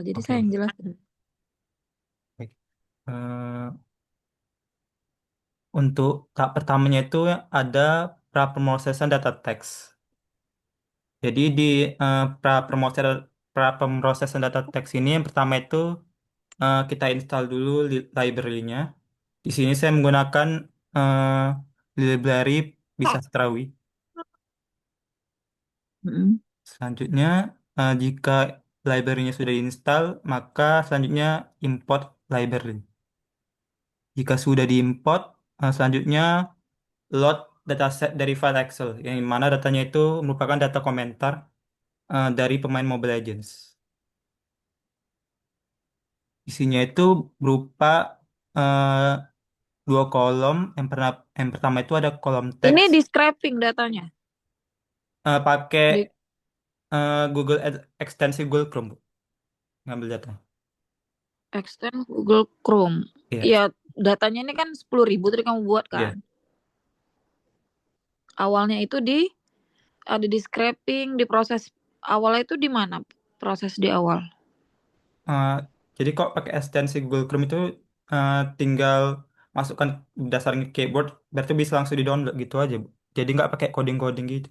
jadi saya Oke. yang jelasin. Baik. Eh, untuk tahap pertamanya itu ada pra-pemrosesan data teks. Jadi di pra-pemrosesan data teks ini yang pertama itu kita install dulu library-nya. Di sini saya menggunakan library bisa Strawi. Mm-mm. Selanjutnya, jika library-nya sudah diinstal, maka selanjutnya import library. Jika sudah diimport, selanjutnya load dataset dari file Excel, yang mana datanya itu merupakan data komentar dari pemain Mobile Legends. Isinya itu berupa eh, dua kolom. Yang pertama itu ada kolom Ini teks di scraping datanya. pakai Di ekstensi Google Chrome, Bu, ngambil data. extend Google Chrome. Iya, Ya, datanya ini kan 10.000 tadi kamu buat iya. kan. Awalnya itu ada di scraping, di proses awalnya itu di mana? Proses di awal. Eh, jadi kok pakai ekstensi Google Chrome itu tinggal masukkan dasarnya keyboard, berarti bisa langsung di-download gitu aja, Bu. Jadi nggak pakai coding-coding gitu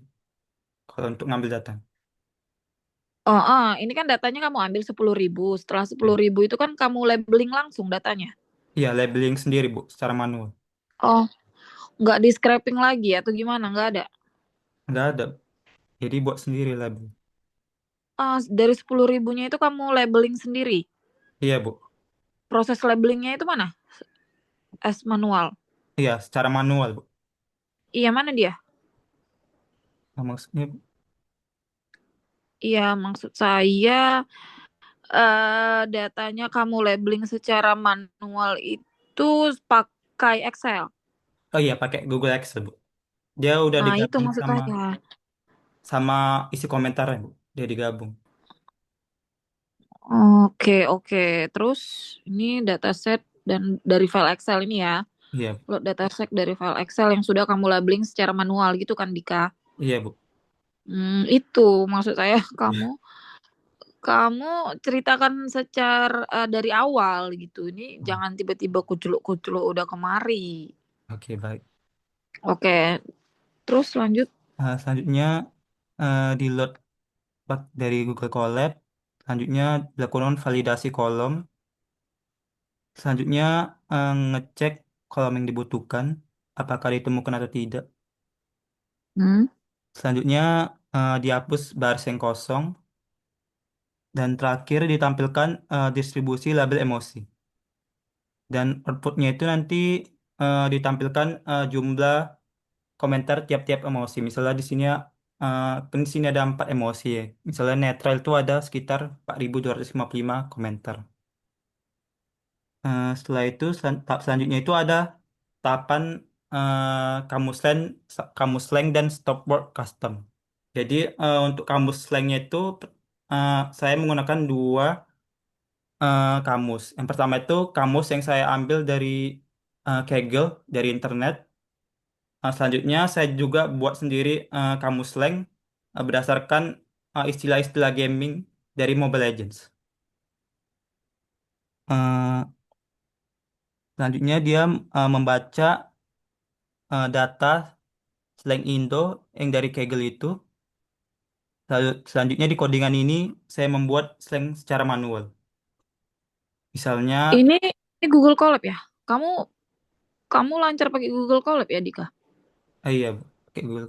kalau untuk ngambil data. Ini kan datanya kamu ambil 10.000. Setelah Ya. 10.000 itu kan kamu labeling langsung datanya. Iya, labeling sendiri, Bu, secara manual. Oh, nggak di scraping lagi atau gimana? Nggak ada. Nggak ada. Jadi buat sendiri label. Dari 10.000-nya itu kamu labeling sendiri. Iya, Bu. Proses labelingnya itu mana? As manual. Iya, secara manual, Bu. Iya, mana dia? Nah, maksudnya, Iya, maksud saya datanya kamu labeling secara manual itu pakai Excel. oh iya, pakai Google Excel, Bu. Dia udah Nah, itu digabung maksud sama saya. sama isi komentarnya, Bu. Dia digabung. Oke, oke. Terus ini dataset dan dari file Excel ini ya. Iya, Bu. Upload dataset dari file Excel yang sudah kamu labeling secara manual gitu kan, Dika? Iya, Bu. Itu maksud saya kamu kamu ceritakan secara dari awal gitu. Ini Hmm. jangan tiba-tiba kuculuk-kuculuk udah kemari. Oke, baik. Oke, terus lanjut. Selanjutnya, di load dari Google Colab. Selanjutnya dilakukan validasi kolom. Selanjutnya ngecek kolom yang dibutuhkan, apakah ditemukan atau tidak. Hmm. Selanjutnya dihapus baris yang kosong. Dan terakhir ditampilkan distribusi label emosi. Dan outputnya itu nanti ditampilkan jumlah komentar tiap-tiap emosi. Misalnya di sini ada 4 emosi ya. Misalnya netral itu ada sekitar 4.255 komentar. Setelah itu tahap selanjutnya itu ada tahapan kamus slang dan stop word custom. Jadi untuk kamus slangnya itu saya menggunakan dua kamus. Yang pertama itu kamus yang saya ambil dari Kaggle dari internet. Selanjutnya saya juga buat sendiri kamus slang berdasarkan istilah-istilah gaming dari Mobile Legends. Eh, Selanjutnya dia membaca data slang Indo yang dari Kaggle itu. Lalu selanjutnya di codingan ini saya membuat slang secara manual. Misalnya, Ini Google Colab ya? Kamu kamu lancar pakai Google Colab ya, Dika? iya, Bu, pakai Google.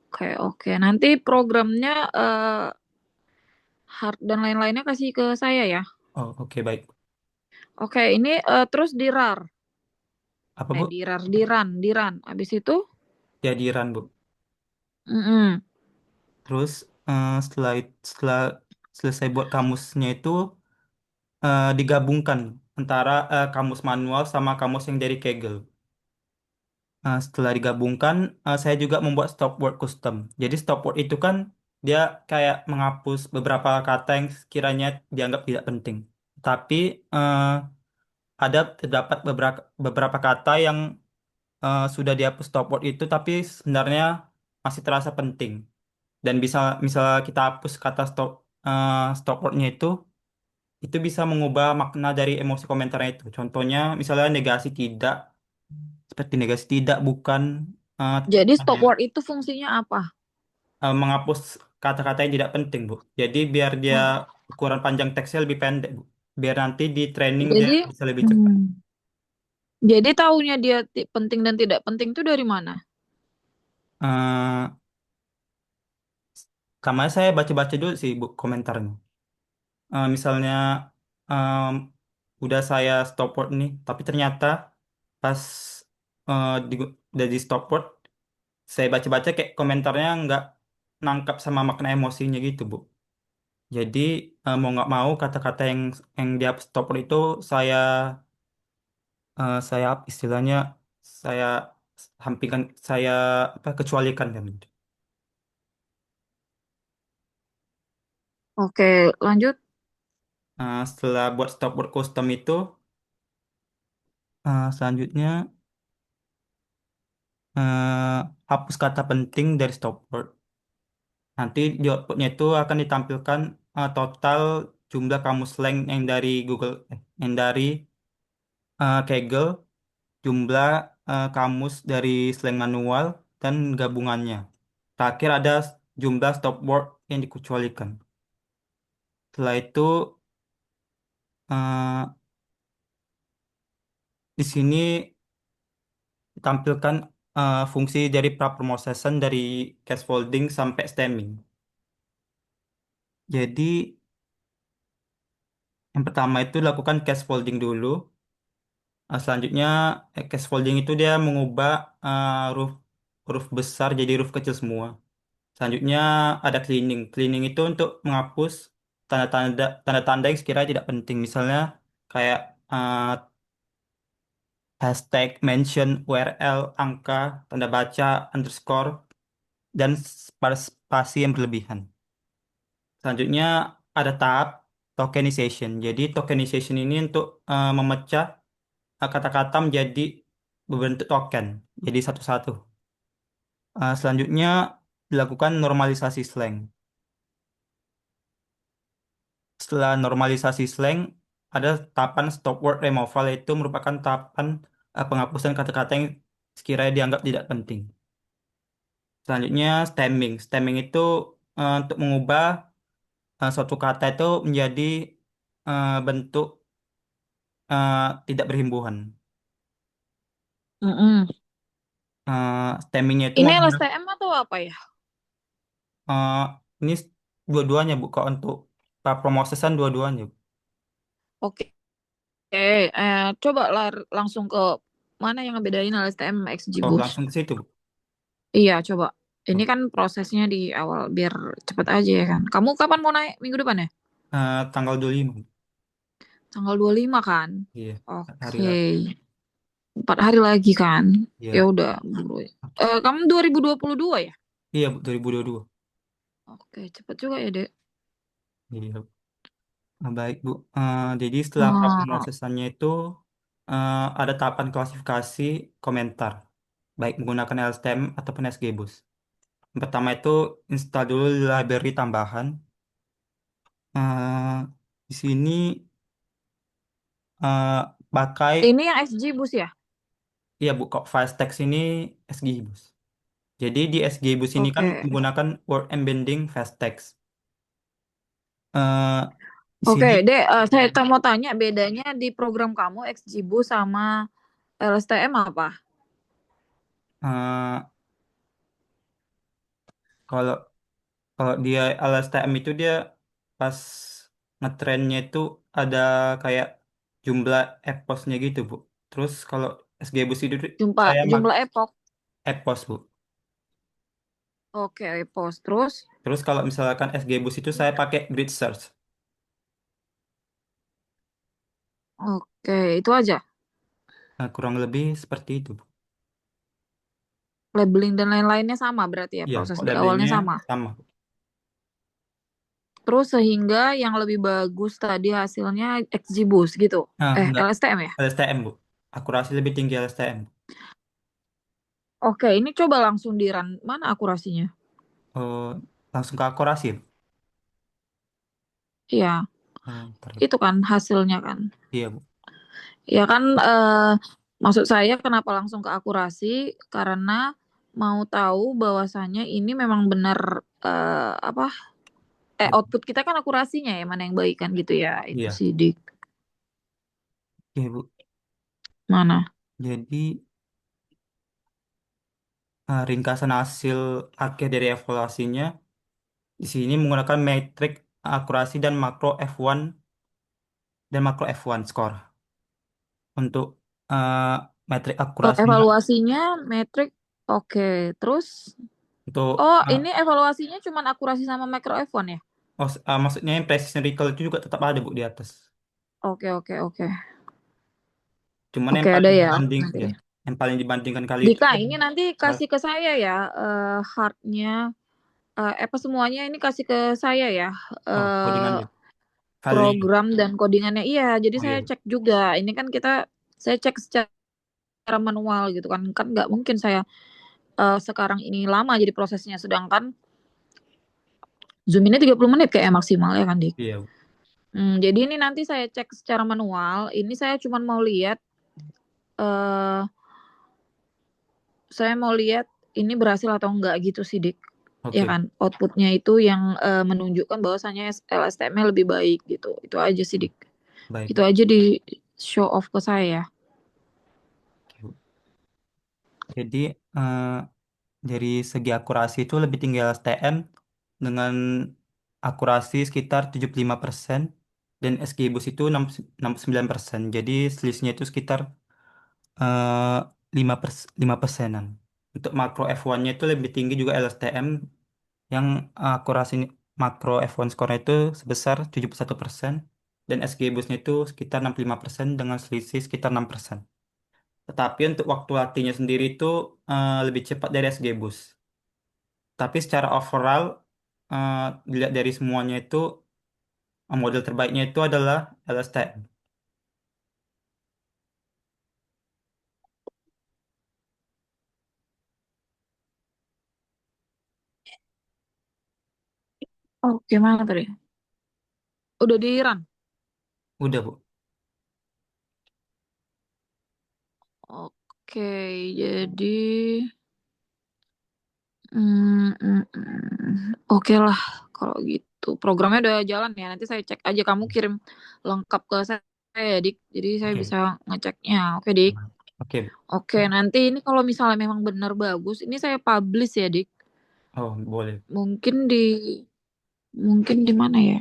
Oke, oke. Nanti programnya hard dan lain-lainnya kasih ke saya ya. Oh, oke, baik. Oke, ini terus di RAR. Apa, Bu? Di run. Habis itu, Ya di run, Bu. mm-mm. Terus setelah selesai buat kamusnya itu digabungkan antara kamus manual sama kamus yang dari Kaggle. Setelah digabungkan, saya juga membuat stop word custom. Jadi stop word itu kan dia kayak menghapus beberapa kata yang sekiranya dianggap tidak penting. Tapi eh, terdapat beberapa beberapa kata yang sudah dihapus stop word itu, tapi sebenarnya masih terasa penting. Dan bisa misal kita hapus kata stop wordnya itu, itu bisa mengubah makna dari emosi komentarnya itu. Contohnya, misalnya negasi tidak, seperti negasi tidak, bukan, eh, Jadi stop ada word itu fungsinya apa? menghapus kata-kata yang tidak penting, Bu. Jadi biar dia Oh, ukuran panjang teksnya lebih pendek, Bu. Biar nanti di training dia jadi bisa lebih cepat. hmm, jadi tahunya dia penting dan tidak penting itu dari mana? Eh, Kamanya saya baca-baca dulu sih, Bu, komentarnya. Misalnya, em, udah saya stop word nih, tapi ternyata pas udah di stop word, saya baca-baca kayak komentarnya nggak nangkap sama makna emosinya gitu, Bu. Jadi mau nggak mau kata-kata yang di stop word itu saya saya istilahnya saya hampirkan, saya apa, kecualikan kan gitu. Oke, lanjut. Setelah buat stop word custom itu, selanjutnya hapus kata penting dari stop word. Nanti di outputnya itu akan ditampilkan total jumlah kamus slang yang dari yang dari Kaggle, jumlah kamus dari slang manual dan gabungannya. Terakhir ada jumlah stop word yang dikecualikan. Setelah itu eh, di sini tampilkan fungsi dari pra-processing dari scaffolding sampai stemming. Jadi yang pertama itu lakukan scaffolding dulu. Selanjutnya scaffolding itu dia mengubah huruf huruf besar jadi huruf kecil semua. Selanjutnya ada cleaning. Cleaning itu untuk menghapus tanda-tanda yang sekiranya tidak penting. Misalnya kayak hashtag, mention, URL, angka, tanda baca, underscore, dan spasi yang berlebihan. Selanjutnya ada tahap tokenization. Jadi tokenization ini untuk memecah kata-kata menjadi berbentuk token, jadi satu-satu. Selanjutnya dilakukan normalisasi slang. Setelah normalisasi slang, ada tahapan stop word removal, yaitu merupakan tahapan penghapusan kata-kata yang sekiranya dianggap tidak penting. Selanjutnya stemming. Stemming itu untuk mengubah suatu kata itu menjadi bentuk tidak berhimbuhan. Mm-mm. Stemmingnya itu Ini menggunakan LSTM atau apa ya? ini dua-duanya, Bu. Kok untuk pemrosesan dua-duanya, Bu. Oke, coba langsung ke mana yang ngebedain LSTM sama Oh, XGBoost. langsung ke situ, Bu. Iya, coba. Ini Oh, kan prosesnya di awal biar cepet aja ya kan. Kamu kapan mau naik minggu depan ya? tanggal 25, Bu. Tanggal 25 kan? Iya, hari Oke. lagi. 4 hari lagi kan? Ya Iya. udah, buru. Kamu 2022 ya? Iya, Bu, 2022. Oke, cepet juga ya, Dek. Iya. Baik, Bu. Jadi setelah Oh, pemrosesannya itu ada tahapan klasifikasi komentar, baik menggunakan LSTM ataupun SGBoost. Yang pertama itu install dulu library tambahan. Eh, di sini pakai, ini yang XGBoost ya? ya Bu, kok file text ini SGBoost. Jadi di SGBoost ini kan Oke. menggunakan word embedding fast text. Eh, di Oke, sini Dek, saya mau tanya bedanya di program kamu XGBoost sama LSTM apa? eh, kalau kalau dia LSTM itu dia pas ngetrennya itu ada kayak jumlah e-postnya gitu, Bu. Terus kalau SGBoost itu saya Jumlah epoch. e-post, Bu. Oke, post terus. Terus kalau misalkan SGBoost itu saya pakai grid search. Oke, itu aja. Nah, kurang lebih seperti itu, Bu. Labeling dan lain-lainnya sama berarti ya, Iya, proses kok di awalnya labelingnya sama. sama. Terus sehingga yang lebih bagus tadi hasilnya XGBoost gitu. Nah, enggak, LSTM ya? LSTM, Bu. Akurasi lebih tinggi LSTM. Oke, ini coba langsung di run. Mana akurasinya? Oh, langsung ke akurasi, Bu. Iya. Ntar. Itu kan hasilnya kan. Iya, Bu. Ya kan, maksud saya kenapa langsung ke akurasi, karena mau tahu bahwasannya ini memang benar, apa, output kita kan akurasinya ya, mana yang baik kan gitu ya, itu Iya. sih Dik. Oke, Bu. Mana? Jadi ringkasan hasil akhir dari evaluasinya di sini menggunakan metrik akurasi dan makro F1 dan makro F1 score. Untuk eh, metrik akurasinya Evaluasinya metrik, oke. Terus, untuk oh ini evaluasinya cuman akurasi sama macro F1 ya? maksudnya yang precision recall itu juga tetap ada Bu di atas. Oke, oke, oke. Cuman Oke, ada ya ya, nanti. yang paling dibandingkan kali itu Dika, ini nanti hal- kasih ke saya ya, hardnya, apa semuanya ini kasih ke saya ya, oh eh codingannya filenya. program dan codingannya. Iya, jadi Oh saya iya. cek juga. Ini kan saya cek secara manual gitu kan. Kan nggak mungkin saya sekarang ini lama jadi prosesnya. Sedangkan Zoom ini 30 menit kayak maksimal ya kan, Dik? Iya, Bu. Jadi ini nanti saya cek secara manual. Ini cuma mau lihat, eh saya mau lihat ini berhasil atau enggak gitu sih, Dik. Ya Oke, kan, outputnya itu yang menunjukkan bahwasannya LSTM-nya lebih baik gitu. Itu aja sih, Dik. baik, Itu Bu. aja di show off ke saya. Oke, Bu. Jadi eh, dari segi akurasi itu lebih tinggi LSTM dengan akurasi sekitar 75% dan SG Bus itu 69%. Jadi selisihnya itu sekitar 5 persenan. Untuk makro F1-nya itu lebih tinggi juga LSTM yang akurasi makro F1 score itu sebesar 71% dan SG Bus-nya itu sekitar 65% dengan selisih sekitar 6%. Tetapi untuk waktu latihnya sendiri itu lebih cepat dari SG Bus. Tapi secara overall, eh, dilihat dari semuanya itu, model terbaiknya itu adalah LSTM. Oh, gimana tadi? Udah di run? Udah, Bu. Oke, jadi oke lah kalau gitu. Programnya udah jalan ya. Nanti saya cek aja. Kamu kirim lengkap ke saya ya, Dik. Jadi saya Oke. bisa ngeceknya. Oke, Dik. Oke, Bu. Oke, nanti ini kalau misalnya memang benar bagus, ini saya publish ya, Dik. Oh, boleh. Mungkin mungkin di mana ya?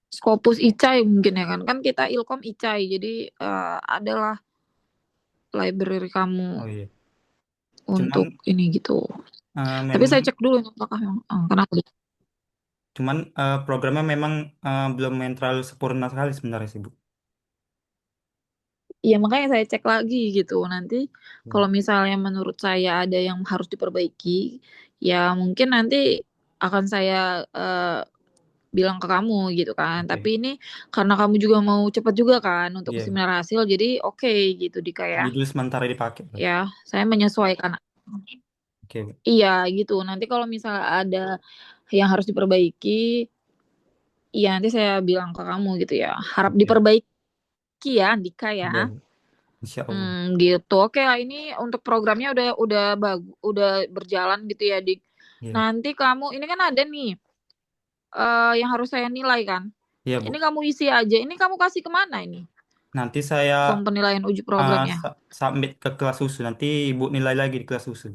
Scopus ICAI mungkin ya kan. Kan kita Ilkom ICAI. Jadi adalah library kamu Oh iya. untuk Cuman ini gitu. Tapi saya memang cek dulu ini apakah memang kenapa, Dik? cuman programnya memang belum yang terlalu sempurna sekali sebenarnya sih, Bu. Iya, makanya saya cek lagi gitu. Nanti Hmm. kalau misalnya menurut saya ada yang harus diperbaiki, ya mungkin nanti akan saya bilang ke kamu gitu kan. Tapi Oke. ini karena kamu juga mau cepat juga kan untuk Iya. seminar hasil, jadi oke gitu Dika ya. Jadi dulu sementara dipakai, Bu. Ya, saya menyesuaikan. Oke, Bu. Iya gitu. Nanti kalau misalnya ada yang harus diperbaiki, iya nanti saya bilang ke kamu gitu ya. Harap Oke. diperbaiki ya, Dika ya. Iya, Bu. Insya Allah. Gitu. Oke lah, ini untuk programnya udah bagus, udah berjalan gitu ya, Dik. Iya. Nanti kamu ini kan ada nih yang harus saya nilai kan. Iya, Ini Bu. kamu isi aja. Ini kamu kasih kemana ini? Nanti saya Form penilaian uji programnya. submit ke kelas susu. Nanti Ibu nilai lagi di kelas susu.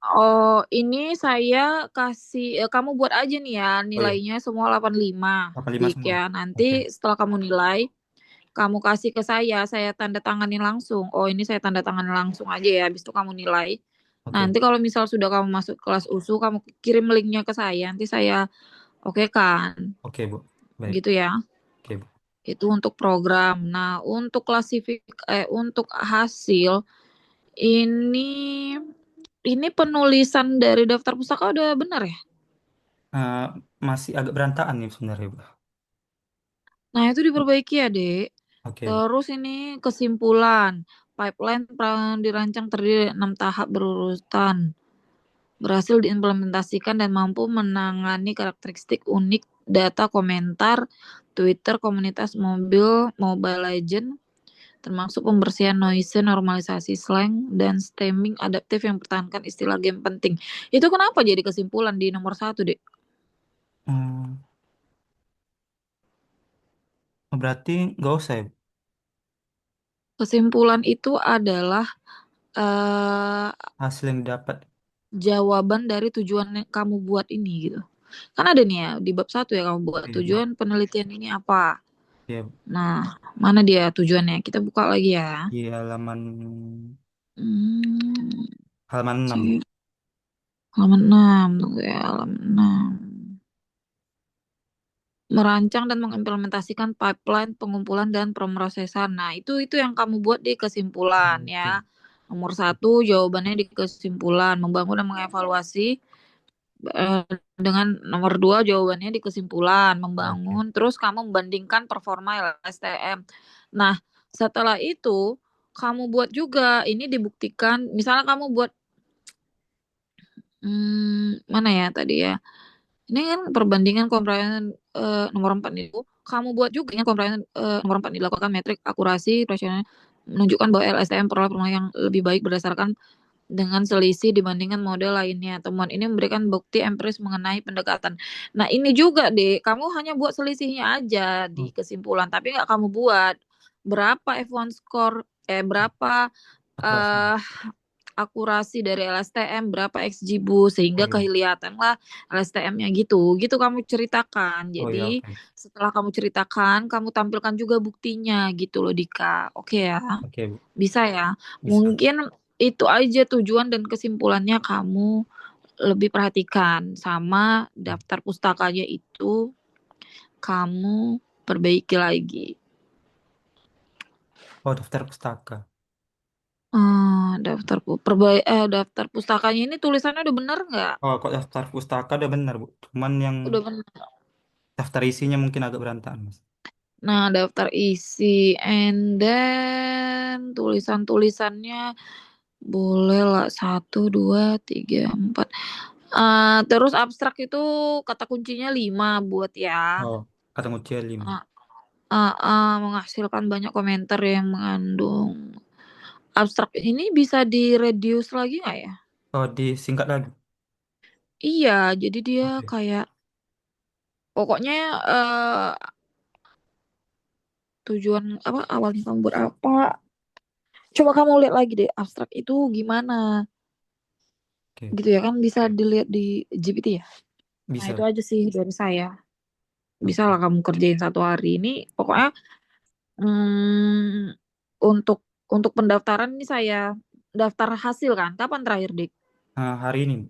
Oh, ini saya kasih kamu buat aja nih ya Oh iya, nilainya semua 85, 85 Dik semua. ya. Nanti Oke. setelah kamu nilai, kamu kasih ke saya tanda tanganin langsung. Oh, ini saya tanda tanganin langsung aja ya. Habis itu kamu nilai. Oke. Nanti kalau misal sudah kamu masuk kelas USU, kamu kirim linknya ke saya. Nanti saya oke kan, Oke, Bu. Baik. gitu ya. Oke, Bu. Itu untuk program. Nah, untuk hasil ini ini penulisan dari daftar pustaka udah benar ya? Eh, masih agak berantakan nih sebenarnya, Bu. Nah, itu diperbaiki ya, Dek. Oke, Bu. Terus ini kesimpulan. Pipeline dirancang terdiri dari 6 tahap berurutan. Berhasil diimplementasikan dan mampu menangani karakteristik unik data komentar Twitter komunitas Mobile Legend, termasuk pembersihan noise, normalisasi slang, dan stemming adaptif yang mempertahankan istilah game penting. Itu kenapa jadi kesimpulan di nomor 1, Dek? Hmm, berarti nggak usah ya? Kesimpulan itu adalah eh Hasil yang didapat. jawaban dari tujuan yang kamu buat ini gitu. Kan ada nih ya di bab 1 ya, kamu buat Iya, Bu. tujuan penelitian ini apa. Iya, Bu. Nah, mana dia tujuannya? Kita buka lagi ya. Di halaman Hmm, halaman 6. cek. Halaman 6, tunggu ya, halaman 6. Merancang dan mengimplementasikan pipeline pengumpulan dan pemrosesan. Nah, itu yang kamu buat di kesimpulan ya. Oke. Nomor 1 jawabannya di kesimpulan, membangun dan mengevaluasi. Eh, dengan nomor 2 jawabannya di kesimpulan, Oke. membangun. Terus kamu membandingkan performa LSTM. Nah, setelah itu kamu buat juga ini dibuktikan. Misalnya kamu buat mana ya tadi ya? Ini kan perbandingan komparasi nomor 4 itu kamu buat juga ya komparasi nomor 4 dilakukan metrik akurasi presisional menunjukkan bahwa LSTM peroleh performa yang lebih baik berdasarkan dengan selisih dibandingkan model lainnya. Temuan ini memberikan bukti empiris mengenai pendekatan. Nah, ini juga deh, kamu hanya buat selisihnya aja Oh, di kesimpulan, tapi nggak kamu buat berapa F1 score, berapa akurasi. eh akurasi dari LSTM, berapa XG boost, Oh sehingga iya. kehilangan lah LSTM-nya gitu. Gitu kamu ceritakan. Oh iya, Jadi, oke. setelah kamu ceritakan, kamu tampilkan juga buktinya gitu loh, Dika. Oke ya, Oke, Bu. bisa ya. Bisa. Mungkin itu aja tujuan dan kesimpulannya kamu lebih perhatikan. Sama daftar pustakanya itu kamu perbaiki lagi. Oh, daftar pustaka. Daftar pustakanya ini tulisannya udah bener nggak? Oh, kok daftar pustaka udah benar, Bu. Cuman yang Udah bener. daftar isinya mungkin agak berantakan, Mas. Nah, daftar isi and then tulisan-tulisannya boleh lah 1, 2, 3, 4. Terus abstrak itu kata kuncinya 5 buat ya. Oh, kata kunci 5. Uh, Menghasilkan banyak komentar yang mengandung abstrak ini bisa di-reduce lagi nggak ya? Oh, disingkat lagi. Iya, jadi dia Oke. kayak pokoknya eh tujuan apa awalnya kamu buat apa? Coba kamu lihat lagi deh abstrak itu gimana Oke. gitu ya kan bisa dilihat di GPT ya. Nah itu Bisa. aja sih dari saya. Bisa Oke. lah kamu kerjain 1 hari ini. Pokoknya hmm, untuk pendaftaran ini saya daftar hasil kan. Kapan terakhir, Dik? Hari ini, Bu.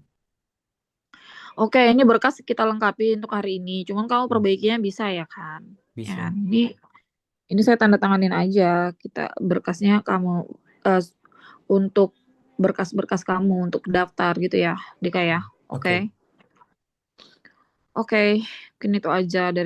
Oke, ini berkas kita lengkapi untuk hari ini. Cuman kamu Hmm, perbaikinya bisa ya kan? Ya, bisa. ini saya tanda tanganin aja. Kita berkasnya kamu untuk berkas-berkas kamu untuk daftar gitu ya, Dika ya. Oke. Oke. Oke, mungkin itu aja dari